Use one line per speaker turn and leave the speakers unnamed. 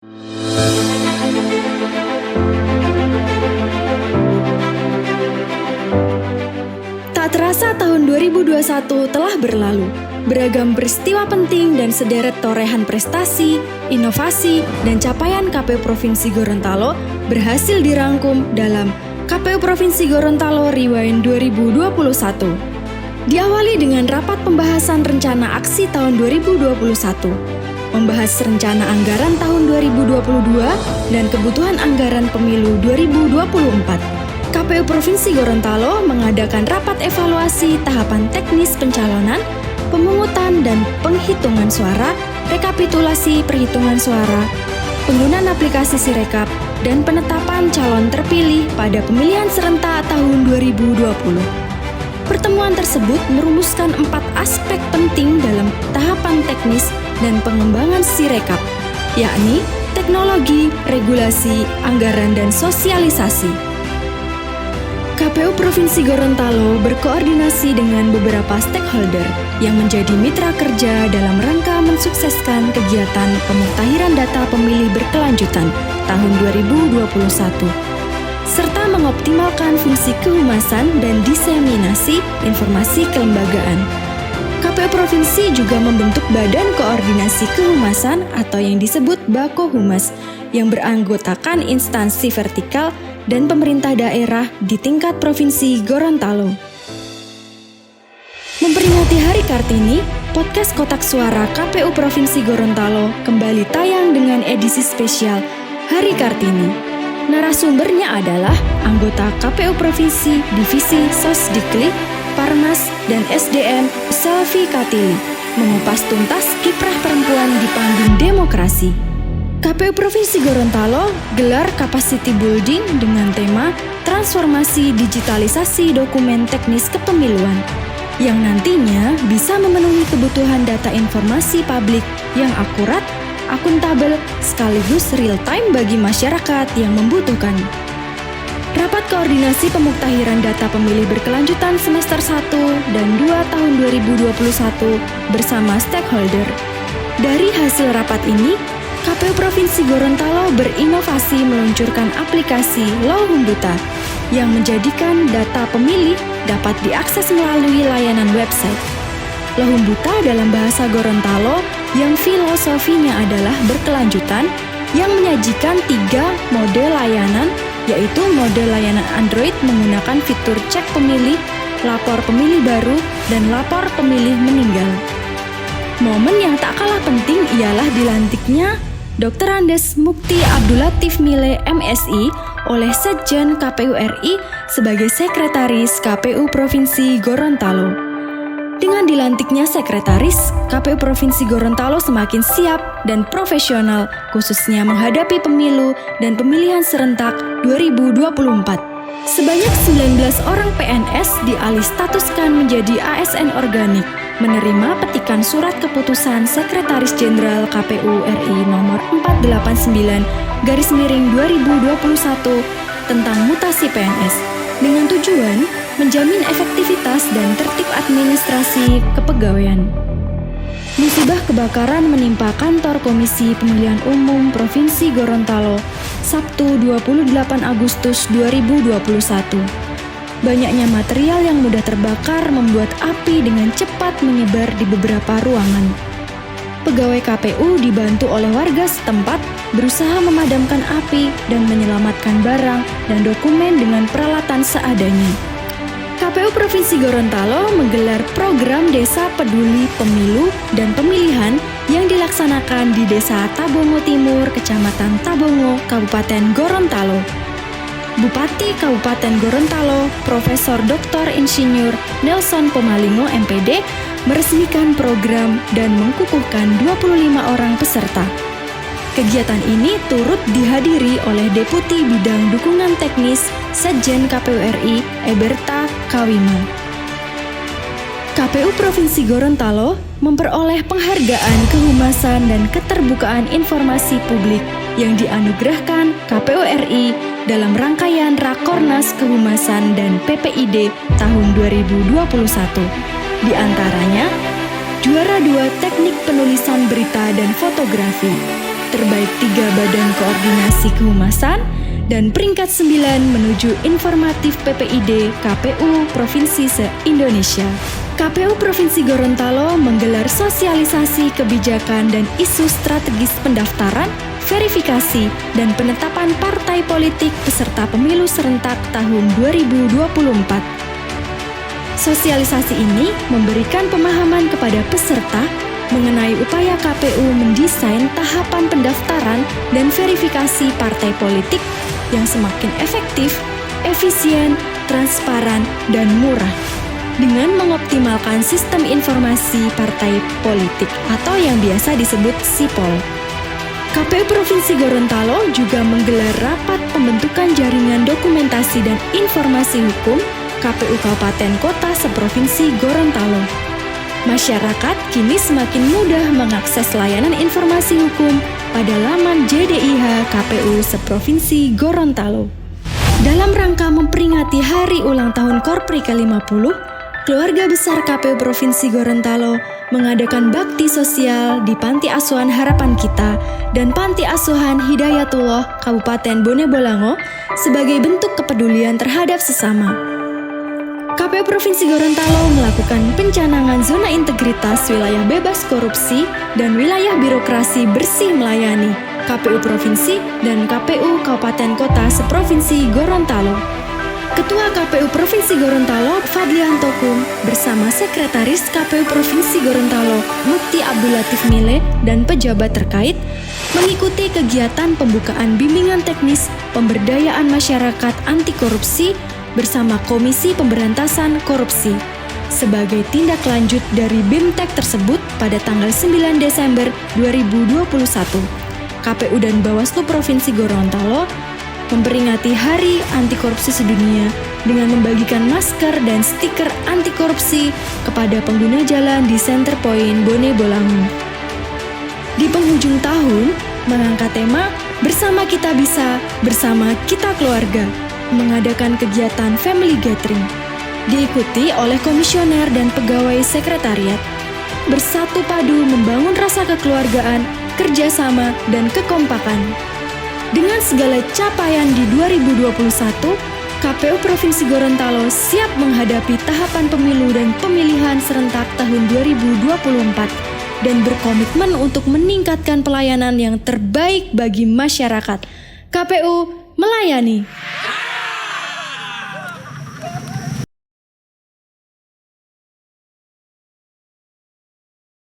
Tak terasa tahun 2021 telah berlalu. Beragam peristiwa penting dan sederet torehan prestasi, inovasi, dan capaian KPU Provinsi Gorontalo berhasil dirangkum dalam KPU Provinsi Gorontalo Rewind 2021. Diawali dengan rapat pembahasan rencana aksi tahun 2021, membahas rencana anggaran tahun 2022 dan kebutuhan anggaran pemilu 2024. KPU Provinsi Gorontalo mengadakan rapat evaluasi tahapan teknis pencalonan, pemungutan dan penghitungan suara, rekapitulasi perhitungan suara, penggunaan aplikasi Sirekap, dan penetapan calon terpilih pada pemilihan serentak tahun 2020. Pertemuan tersebut merumuskan 4 aspek penting dalam tahapan teknis dan pengembangan Sirekap, yakni teknologi, regulasi, anggaran, dan sosialisasi. KPU Provinsi Gorontalo berkoordinasi dengan beberapa stakeholder yang menjadi mitra kerja dalam rangka mensukseskan kegiatan pemuktahiran data pemilih berkelanjutan tahun 2021, serta mengoptimalkan fungsi kehumasan dan diseminasi informasi kelembagaan. KPU Provinsi juga membentuk Badan Koordinasi Kehumasan atau yang disebut Bako Humas yang beranggotakan instansi vertikal dan pemerintah daerah di tingkat Provinsi Gorontalo. Memperingati Hari Kartini, podcast Kotak Suara KPU Provinsi Gorontalo kembali tayang dengan edisi spesial Hari Kartini. Narasumbernya adalah anggota KPU Provinsi Divisi Sosdikli, Parmas, dan SDM Selvi Katili, mengupas tuntas kiprah perempuan di panggung demokrasi. KPU Provinsi Gorontalo gelar Capacity Building dengan tema Transformasi Digitalisasi Dokumen Teknis Kepemiluan, yang nantinya bisa memenuhi kebutuhan data informasi publik yang akurat, akuntabel, sekaligus real-time bagi masyarakat yang membutuhkan. Rapat Koordinasi Pemuktahiran Data Pemilih Berkelanjutan semester 1 dan 2 tahun 2021 bersama stakeholder. Dari hasil rapat ini, KPU Provinsi Gorontalo berinovasi meluncurkan aplikasi Lohumbuta yang menjadikan data pemilih dapat diakses melalui layanan website. Lohumbuta dalam bahasa Gorontalo yang filosofinya adalah berkelanjutan yang menyajikan 3 mode layanan, yaitu mode layanan Android menggunakan fitur cek pemilih, lapor pemilih baru, dan lapor pemilih meninggal. Momen yang tak kalah penting ialah dilantiknya Dr. Andes Mukti Abdul Latif Mile MSI oleh Sekjen KPU RI sebagai Sekretaris KPU Provinsi Gorontalo. Dengan dilantiknya Sekretaris, KPU Provinsi Gorontalo semakin siap dan profesional khususnya menghadapi pemilu dan pemilihan serentak 2024. Sebanyak 19 orang PNS dialih statuskan menjadi ASN organik, menerima petikan surat keputusan Sekretaris Jenderal KPU RI nomor 489/2021 tentang mutasi PNS dengan tujuan menjamin efektivitas dan tertib administrasi kepegawaian. Musibah kebakaran menimpa kantor Komisi Pemilihan Umum Provinsi Gorontalo Sabtu 28 Agustus 2021. Banyaknya material yang mudah terbakar membuat api dengan cepat menyebar di beberapa ruangan. Pegawai KPU dibantu oleh warga setempat berusaha memadamkan api dan menyelamatkan barang dan dokumen dengan peralatan seadanya. KPU Provinsi Gorontalo menggelar program Desa Peduli Pemilu dan Pemilihan yang dilaksanakan di Desa Tabongo Timur, Kecamatan Tabongo, Kabupaten Gorontalo. Bupati Kabupaten Gorontalo, Profesor Dr. Insinyur Nelson Pomalingo MPD, meresmikan program dan mengukuhkan 25 orang peserta. Kegiatan ini turut dihadiri oleh Deputi Bidang Dukungan Teknis Sekjen KPU RI Eberta Kawima. KPU Provinsi Gorontalo memperoleh penghargaan kehumasan dan keterbukaan informasi publik yang dianugerahkan KPU RI dalam rangkaian Rakornas Kehumasan dan PPID tahun 2021. Di antaranya, juara 2 teknik penulisan berita dan fotografi, terbaik 3 badan koordinasi kehumasan, dan peringkat 9 menuju informatif PPID KPU Provinsi se-Indonesia. KPU Provinsi Gorontalo menggelar sosialisasi kebijakan dan isu strategis pendaftaran, verifikasi, dan penetapan partai politik peserta pemilu serentak tahun 2024. Sosialisasi ini memberikan pemahaman kepada peserta mengenai upaya KPU mendesain tahapan pendaftaran dan verifikasi partai politik yang semakin efektif, efisien, transparan, dan murah dengan mengoptimalkan sistem informasi partai politik atau yang biasa disebut SIPOL. KPU Provinsi Gorontalo juga menggelar rapat pembentukan jaringan dokumentasi dan informasi hukum KPU Kabupaten Kota seprovinsi Gorontalo. Masyarakat kini semakin mudah mengakses layanan informasi hukum pada laman JDIH KPU seprovinsi Gorontalo. Dalam rangka memperingati hari ulang tahun Korpri ke-50, keluarga besar KPU Provinsi Gorontalo mengadakan bakti sosial di Panti Asuhan Harapan Kita dan Panti Asuhan Hidayatullah Kabupaten Bone Bolango sebagai bentuk kepedulian terhadap sesama. KPU Provinsi Gorontalo melakukan pencanangan zona integritas wilayah bebas korupsi dan wilayah birokrasi bersih melayani KPU Provinsi dan KPU Kabupaten Kota seprovinsi Gorontalo. Ketua KPU Provinsi Gorontalo Fadlian Tokum bersama Sekretaris KPU Provinsi Gorontalo Mukti Abdul Latif Mile dan pejabat terkait mengikuti kegiatan pembukaan bimbingan teknis pemberdayaan masyarakat anti korupsi bersama Komisi Pemberantasan Korupsi sebagai tindak lanjut dari BIMTEK tersebut pada tanggal 9 Desember 2021. KPU dan Bawaslu Provinsi Gorontalo memperingati Hari Anti Korupsi Sedunia dengan membagikan masker dan stiker anti korupsi kepada pengguna jalan di Center Point Bone Bolango. Di penghujung tahun, mengangkat tema Bersama Kita Bisa, Bersama Kita Keluarga, mengadakan kegiatan family gathering, diikuti oleh komisioner dan pegawai sekretariat. Bersatu padu membangun rasa kekeluargaan, kerjasama, dan kekompakan. Dengan segala capaian di 2021, KPU Provinsi Gorontalo siap menghadapi tahapan pemilu dan pemilihan serentak tahun 2024 dan berkomitmen untuk meningkatkan pelayanan yang terbaik bagi masyarakat. KPU melayani.